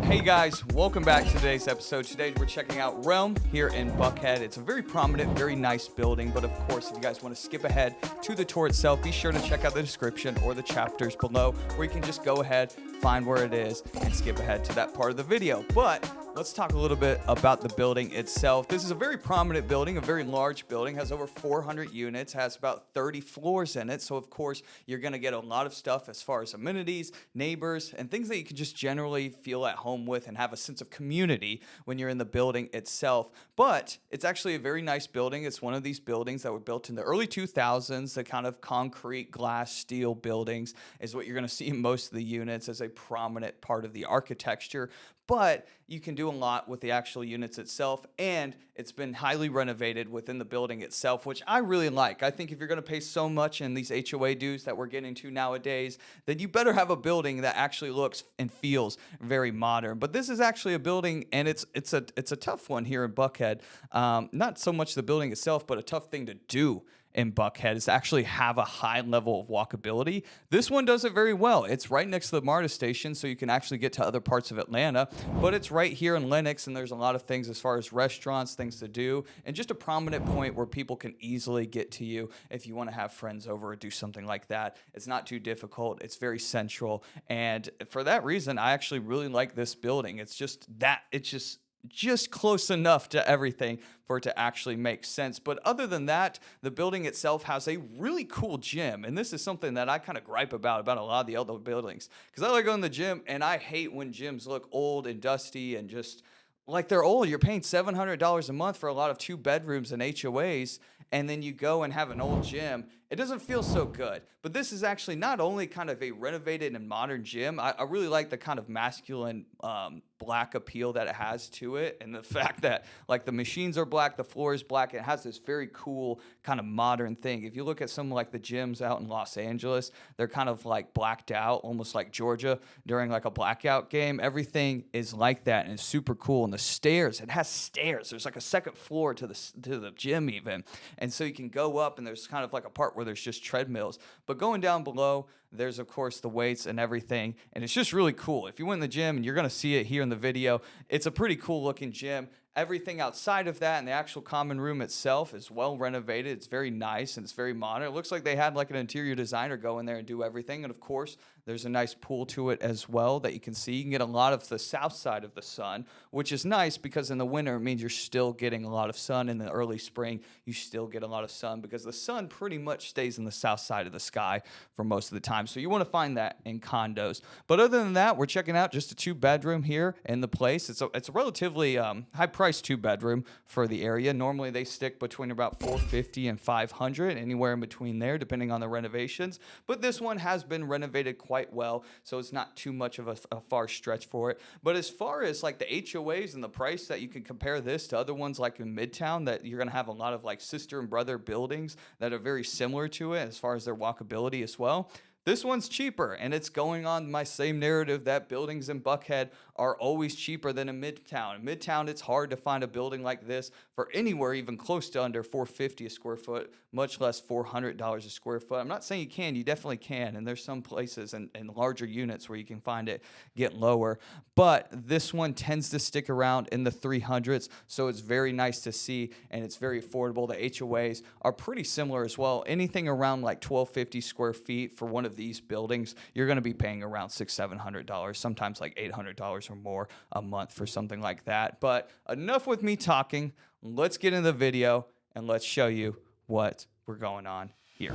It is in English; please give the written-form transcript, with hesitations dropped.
Hey guys, welcome back to today's episode. Today we're checking out Realm here in Buckhead. It's a very prominent, very nice building, but of course, if you guys want to skip ahead to the tour itself, be sure to check out the description or the chapters below where you can just go ahead, find where it is, and skip ahead to that part of the video. But let's talk a little bit about the building itself. This is a very prominent building, a very large building, has over 400 units, has about 30 floors in it. So of course, you're gonna get a lot of stuff as far as amenities, neighbors, and things that you can just generally feel at home with and have a sense of community when you're in the building itself. But it's actually a very nice building. It's one of these buildings that were built in the early 2000s. The kind of concrete, glass, steel buildings is what you're gonna see in most of the units as a prominent part of the architecture. But you can do a lot with the actual units itself, and it's been highly renovated within the building itself, which I really like. I think if you're going to pay so much in these HOA dues that we're getting to nowadays, then you better have a building that actually looks and feels very modern. But this is actually a building, and it's a tough one here in Buckhead. Not so much the building itself, but a tough thing to do in Buckhead is to actually have a high level of walkability. This one does it very well. It's right next to the Marta station, so you can actually get to other parts of Atlanta, but it's right here in Lenox, and there's a lot of things as far as restaurants, things to do, and just a prominent point where people can easily get to you if you want to have friends over or do something like that. It's not too difficult. It's very central, and for that reason, I actually really like this building. It's just close enough to everything for it to actually make sense. But other than that, the building itself has a really cool gym. And this is something that I kind of gripe about a lot of the other buildings. Because I like going to the gym, and I hate when gyms look old and dusty and just like they're old. You're paying $700 a month for a lot of 2 bedrooms and HOAs, and then you go and have an old gym. It doesn't feel so good. But this is actually not only kind of a renovated and modern gym. I really like the kind of masculine black appeal that it has to it, and the fact that like the machines are black, the floor is black. It has this very cool kind of modern thing. If you look at some like the gyms out in Los Angeles, they're kind of like blacked out, almost like Georgia during like a blackout game. Everything is like that, and it's super cool. And the stairs, it has stairs. There's like a second floor to the gym even, and so you can go up, and there's kind of like a part where there's just treadmills. But going down below, there's of course the weights and everything, and it's just really cool. If you went in the gym, and you're gonna see it here in the video, it's a pretty cool looking gym. Everything outside of that and the actual common room itself is well renovated. It's very nice and it's very modern. It looks like they had like an interior designer go in there and do everything. And of course, there's a nice pool to it as well that you can see. You can get a lot of the south side of the sun, which is nice because in the winter, it means you're still getting a lot of sun. In the early spring, you still get a lot of sun because the sun pretty much stays in the south side of the sky for most of the time. So you want to find that in condos. But other than that, we're checking out just a 2-bedroom here in the place. It's a relatively high-priced 2-bedroom for the area. Normally, they stick between about $450 and $500, anywhere in between there, depending on the renovations. But this one has been renovated quite well, so it's not too much of a far stretch for it. But as far as like the HOAs and the price that you can compare this to other ones like in Midtown, that you're going to have a lot of like sister and brother buildings that are very similar to it as far as their walkability as well. This one's cheaper, and it's going on my same narrative that buildings in Buckhead are always cheaper than in Midtown. In Midtown, it's hard to find a building like this for anywhere even close to under $450 a square foot, much less $400 a square foot. I'm not saying you can, you definitely can, and there's some places and larger units where you can find it get lower. But this one tends to stick around in the 300s, so it's very nice to see, and it's very affordable. The HOAs are pretty similar as well. Anything around like $1,250 square feet for one of these buildings, you're going to be paying around $600-700, sometimes like $800 or more a month for something like that. But enough with me talking. Let's get into the video and let's show you what we're going on here.